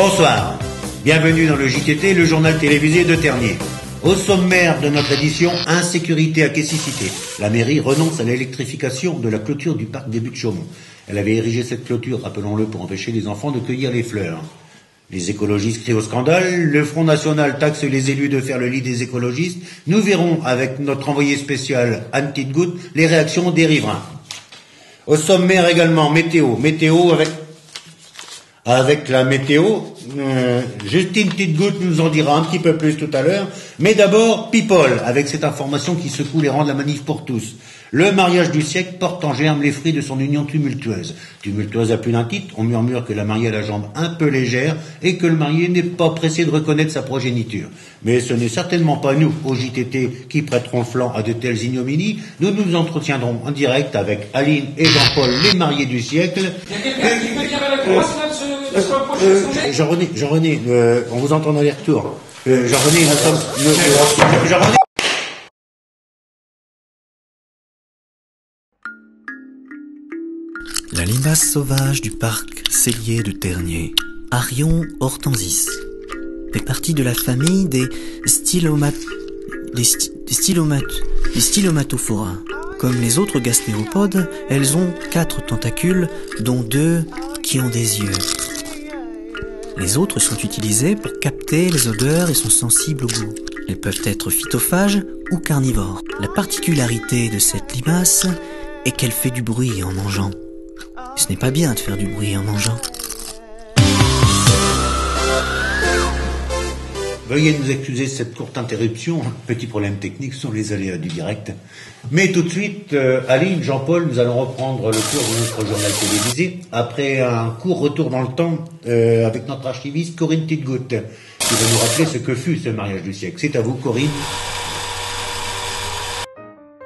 Bonsoir, bienvenue dans le JTT, le journal télévisé de Ternier. Au sommaire de notre édition, insécurité à Quessy-Cité. La mairie renonce à l'électrification de la clôture du parc des Buttes-Chaumont. Elle avait érigé cette clôture, rappelons-le, pour empêcher les enfants de cueillir les fleurs. Les écologistes crient au scandale, le Front National taxe les élus de faire le lit des écologistes. Nous verrons avec notre envoyé spécial Anne Titgoutte les réactions des riverains. Au sommaire également, météo avec la météo. Justine Titgoutte nous en dira un petit peu plus tout à l'heure. Mais d'abord, People, avec cette information qui secoue les rangs de la manif pour tous. Le mariage du siècle porte en germe les fruits de son union tumultueuse. Tumultueuse à plus d'un titre, on murmure que la mariée a la jambe un peu légère et que le marié n'est pas pressé de reconnaître sa progéniture. Mais ce n'est certainement pas nous, au JTT, qui prêterons le flanc à de telles ignominies. Nous nous entretiendrons en direct avec Aline et Jean-Paul, les mariés du siècle. Il y a quelqu'un qui peut dire à la croix de se rapprocher de son nez ? Jean-René, on vous entend dans les retours. Jean-René, nous sommes... Jean-René. La limace sauvage du parc cellier de Ternier, Arion hortensis, fait partie de la famille des Stylomatophora. Comme les autres gastéropodes, elles ont 4 tentacules, dont 2 qui ont des yeux. Les autres sont utilisés pour capter les odeurs et sont sensibles au goût. Elles peuvent être phytophages ou carnivores. La particularité de cette limace est qu'elle fait du bruit en mangeant. Ce n'est pas bien de faire du bruit en mangeant. Veuillez nous excuser cette courte interruption. Petit problème technique, ce sont les aléas du direct. Mais tout de suite, Aline, Jean-Paul, nous allons reprendre le cours de notre journal télévisé après un court retour dans le temps avec notre archiviste Corinne Titgoutte qui va nous rappeler ce que fut ce mariage du siècle. C'est à vous, Corinne.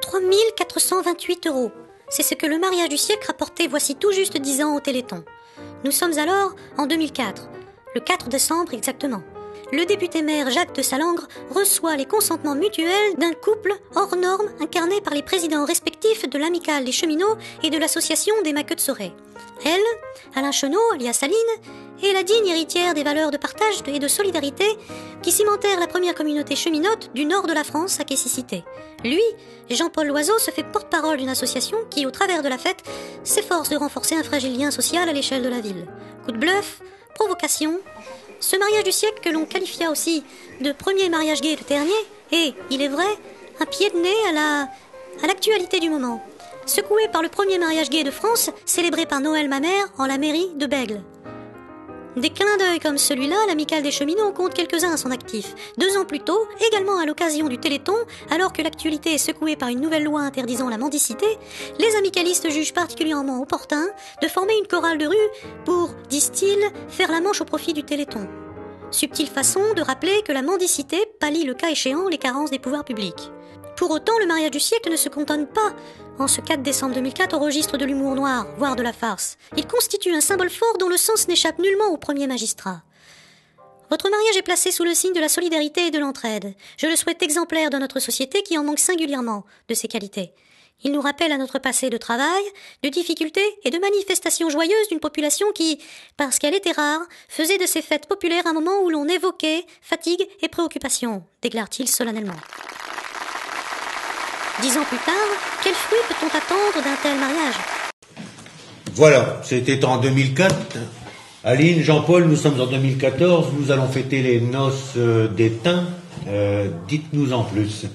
3 428 €. C'est ce que le mariage du siècle rapportait voici tout juste 10 ans au Téléthon. Nous sommes alors en 2004, le 4 décembre exactement. Le député-maire Jacques de Salengre reçoit les consentements mutuels d'un couple hors norme incarné par les présidents respectifs de l'Amicale des cheminots et de l'Association des maqueux de Sorey. Elle, Alain Chenot, alias Aline, est la digne héritière des valeurs de partage et de solidarité qui cimentèrent la première communauté cheminote du nord de la France à Quessy-Cité. Lui, Jean-Paul Loiseau, se fait porte-parole d'une association qui, au travers de la fête, s'efforce de renforcer un fragile lien social à l'échelle de la ville. Coup de bluff, provocation, ce mariage du siècle que l'on qualifia aussi de premier mariage gay de Ternier est, il est vrai, un pied de nez à l'actualité du moment. Secoué par le premier mariage gay de France, célébré par Noël Mamère en la mairie de Bègle. Des clins d'œil comme celui-là, l'Amicale des cheminots compte quelques-uns à son actif. 2 ans plus tôt, également à l'occasion du Téléthon, alors que l'actualité est secouée par une nouvelle loi interdisant la mendicité, les amicalistes jugent particulièrement opportun de former une chorale de rue pour, disent-ils, faire la manche au profit du Téléthon. Subtile façon de rappeler que la mendicité pallie le cas échéant les carences des pouvoirs publics. Pour autant, le mariage du siècle ne se cantonne pas, en ce 4 décembre 2004, au registre de l'humour noir, voire de la farce. Il constitue un symbole fort dont le sens n'échappe nullement au premier magistrat. Votre mariage est placé sous le signe de la solidarité et de l'entraide. Je le souhaite exemplaire dans notre société qui en manque singulièrement de ces qualités. Il nous rappelle à notre passé de travail, de difficultés et de manifestations joyeuses d'une population qui, parce qu'elle était rare, faisait de ces fêtes populaires un moment où l'on évoquait fatigue et préoccupation, déclare-t-il solennellement. 10 ans plus tard, quels fruits peut-on attendre d'un tel mariage ? Voilà, c'était en 2004. Aline, Jean-Paul, nous sommes en 2014. Nous allons fêter les noces d'étain. Dites-nous en plus.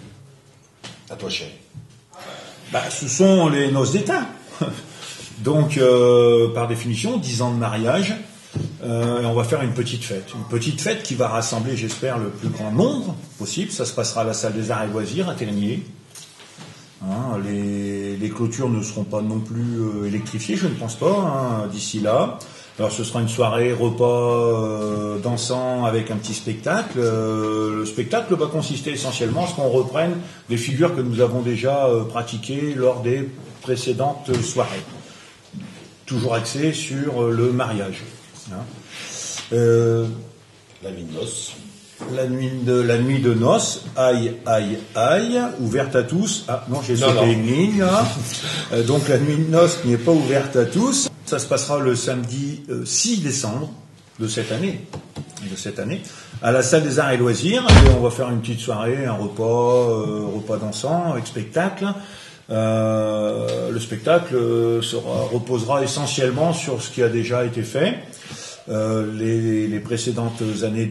À toi, chérie. Ce sont les noces d'étain. Donc, par définition, 10 ans de mariage. Et on va faire une petite fête. Une petite fête qui va rassembler, j'espère, le plus grand nombre possible. Ça se passera à la salle des arts et loisirs à Ternier. Les clôtures ne seront pas non plus électrifiées, je ne pense pas, d'ici là. Alors ce sera une soirée repas dansant avec un petit spectacle. Le spectacle va consister essentiellement à ce qu'on reprenne des figures que nous avons déjà pratiquées lors des précédentes soirées. Toujours axé sur le mariage. La nuit de noces. La nuit de noces, aïe, ouverte à tous. Ah non, j'ai sauté une ligne là. Donc la nuit de noces n'est pas ouverte à tous. Ça se passera le samedi 6 décembre de cette année. de cette année, à la salle des arts et loisirs. Et on va faire une petite soirée, un repas dansant avec spectacle. Le spectacle reposera essentiellement sur ce qui a déjà été fait. Les précédentes années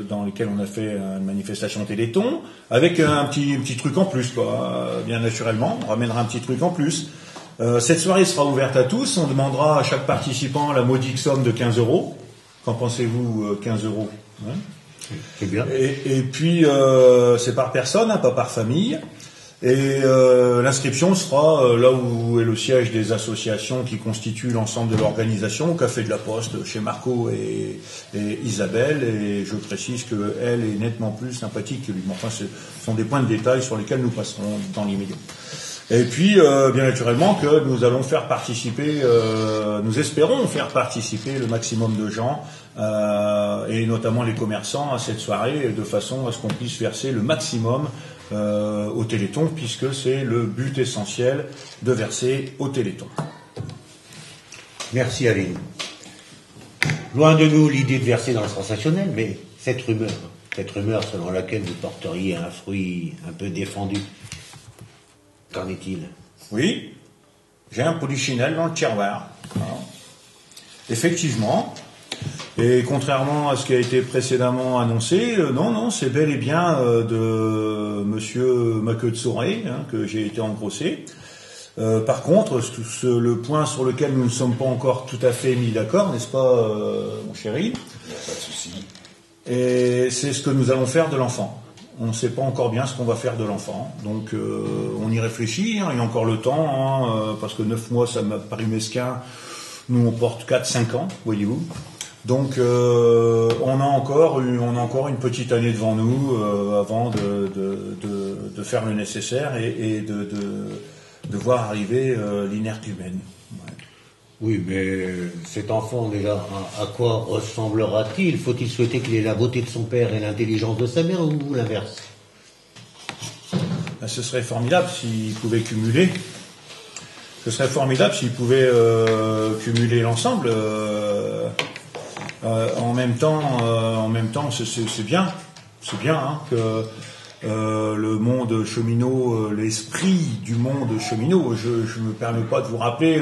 dans lesquelles on a fait une manifestation Téléthon, avec un petit truc en plus, quoi. Bien naturellement, on ramènera un petit truc en plus. Cette soirée sera ouverte à tous. On demandera à chaque participant la modique somme de 15 €. Qu'en pensez-vous, 15 €, hein? C'est bien. Et puis, c'est par personne, hein, pas par famille. Et l'inscription sera là où est le siège des associations qui constituent l'ensemble de l'organisation, au Café de la Poste, chez Marco et Isabelle. Et je précise qu'elle est nettement plus sympathique que lui. Enfin, ce sont des points de détail sur lesquels nous passerons dans l'immédiat. Et puis, bien naturellement, que nous allons faire participer, nous espérons faire participer le maximum de gens, et notamment les commerçants, à cette soirée, de façon à ce qu'on puisse verser le maximum au Téléthon, puisque c'est le but essentiel de verser au Téléthon. Merci Aline. Loin de nous l'idée de verser dans le sensationnel, mais cette rumeur selon laquelle vous porteriez un fruit un peu défendu, qu'en est-il? Oui, j'ai un polichinelle dans le tiroir. Voilà. Effectivement. Et contrairement à ce qui a été précédemment annoncé, non, c'est bel et bien de Monsieur Maqueux de Soré, hein, que j'ai été engrossé. Par contre, le point sur lequel nous ne sommes pas encore tout à fait mis d'accord, n'est-ce pas, mon chéri? Il n'y a pas de souci. Et c'est ce que nous allons faire de l'enfant. On ne sait pas encore bien ce qu'on va faire de l'enfant. Donc, on y réfléchit, hein, il y a encore le temps, hein, parce que 9 mois, ça m'a paru mesquin. Nous, on porte 4-5 ans, voyez-vous. Donc, on a encore une petite année devant nous avant de faire le nécessaire et de voir arriver l'inerte humaine. Ouais. Oui, mais cet enfant, déjà, à quoi ressemblera-t-il? Faut-il souhaiter qu'il ait la beauté de son père et l'intelligence de sa mère, ou l'inverse? Ben, ce serait formidable s'il pouvait cumuler. Ce serait formidable s'il pouvait cumuler l'ensemble. En même temps, c'est bien. C'est bien, hein, que le monde cheminot, l'esprit du monde cheminot. Je me permets pas de vous rappeler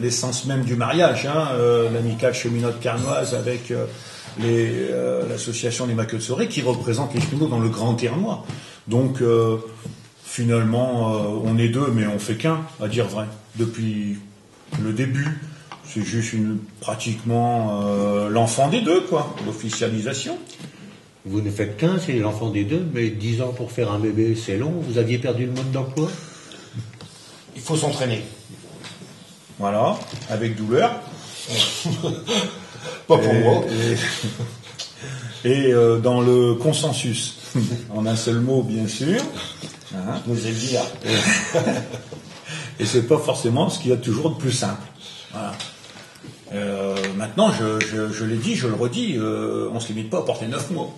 l'essence même du mariage, hein, l'amicale cheminote carnoise avec l'association des Maqueux de Soré, qui représente les cheminots dans le Grand Ternois. Donc finalement, on est deux, mais on fait qu'un, à dire vrai. Depuis le début, c'est juste pratiquement l'enfant des deux, quoi, l'officialisation. Vous ne faites qu'un, c'est l'enfant des deux, mais 10 ans pour faire un bébé, c'est long. Vous aviez perdu le mode d'emploi? Il faut s'entraîner. Voilà, avec douleur. Pas pour moi. Et dans le consensus, en un seul mot, bien sûr. Hein, Nous allons dire. Et c'est pas forcément ce qu'il y a toujours de plus simple. Voilà. Maintenant, je l'ai dit, je le redis, on se limite pas à porter 9 mois.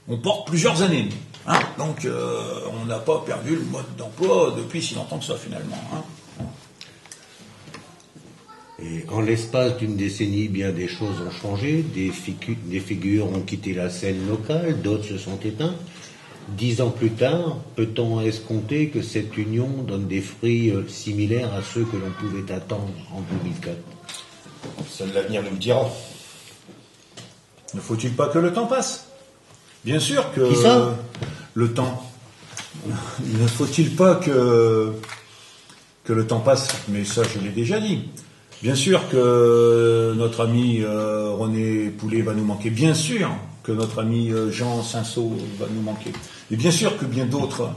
On porte plusieurs années. Hein, donc, on n'a pas perdu le mode d'emploi depuis si longtemps que ça, finalement. Hein. Et en l'espace d'une décennie, bien des choses ont changé. Des figures ont quitté la scène locale, d'autres se sont éteintes. 10 ans plus tard, peut-on escompter que cette union donne des fruits similaires à ceux que l'on pouvait attendre en 2004? Seul l'avenir nous le dira. Ne faut-il pas que le temps passe? Bien sûr que Qui ça? Le temps. Ne faut-il pas que le temps passe? Mais ça, je l'ai déjà dit. Bien sûr que notre ami René Poulet va nous manquer. Bien sûr que notre ami Jean Cinceau va nous manquer. Et bien sûr que bien d'autres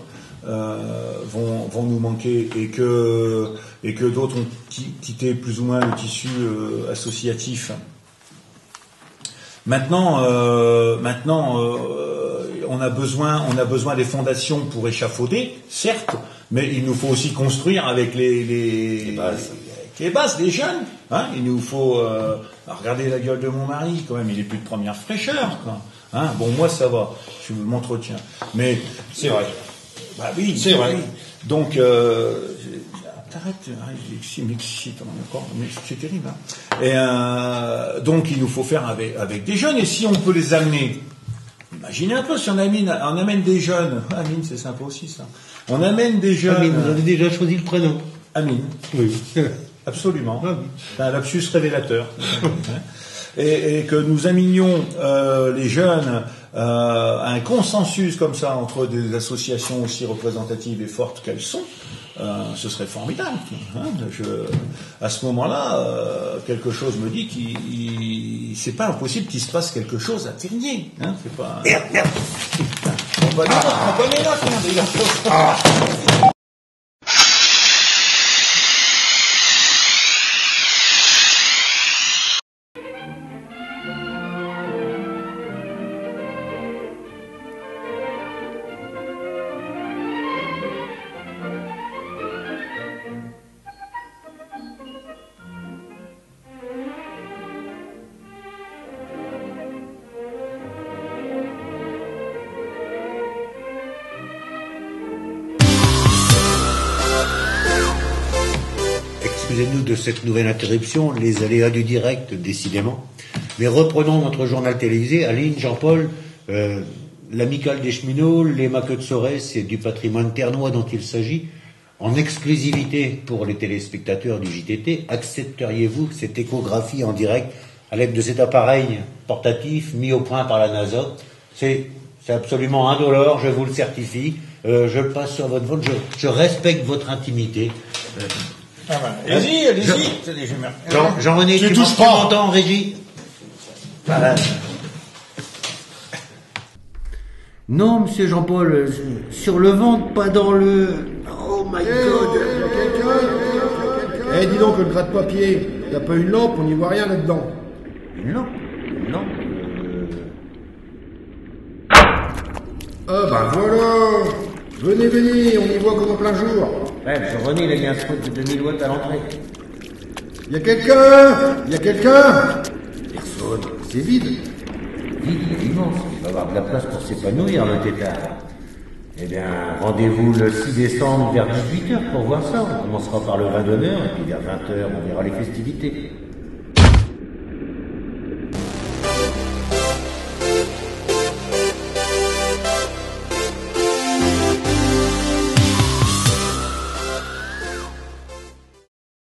vont nous manquer et que d'autres ont quitté plus ou moins le tissu associatif. Maintenant, on a besoin des fondations pour échafauder, certes, mais il nous faut aussi construire avec les bases des jeunes. Hein, il nous faut regardez la gueule de mon mari, quand même, il est plus de première fraîcheur, quoi. Hein, bon, moi ça va, je m'entretiens. Mais c'est vrai. Bah oui, c'est vrai. Oui. Donc arrête, m'excite encore, mais c'est terrible. Hein. Et donc il nous faut faire avec des jeunes, et si on peut les amener, imaginez un peu, si on amène des jeunes, Amine c'est sympa aussi ça, on amène des jeunes... Amine, vous avez déjà choisi le prénom. Amine. Oui. Absolument. C'est un lapsus révélateur. Et que nous amenions les jeunes à un consensus comme ça entre des associations aussi représentatives et fortes qu'elles sont, ce serait formidable. Hein. À ce moment-là, quelque chose me dit qu'il c'est pas impossible qu'il se passe quelque chose à Ternier. Hein. C'est pas. Merde. On va les notes, Excusez-nous de cette nouvelle interruption, les aléas du direct, décidément. Mais reprenons notre journal télévisé. Aline, Jean-Paul, l'amicale des cheminots, les maqueux de Sorès, c'est du patrimoine ternois dont il s'agit. En exclusivité pour les téléspectateurs du JTT, accepteriez-vous cette échographie en direct à l'aide de cet appareil portatif mis au point par la NASA? C'est absolument indolore, je vous le certifie. Je le passe sur votre vote, je respecte votre intimité. Ah ben, allez-y. Jean-René, tu m'entends en régie? Voilà. Non, monsieur Jean-Paul, sur le ventre, pas dans le... Oh my God. Eh, dis donc, le gratte-papier, t'as pas une lampe, on n'y voit rien là-dedans. Une lampe? Ah ben voilà. Venez, on y voit comme en plein jour. Ouais, monsieur René, il a mis un spot de 2000 watts à l'entrée. Y a quelqu'un? Personne, c'est vide. Vide, il est immense, il va avoir de la place pour s'épanouir, le tétard. Eh bien, rendez-vous le 6 décembre vers 18h pour voir ça. On commencera par le vin d'honneur, et puis vers 20h, on verra les festivités.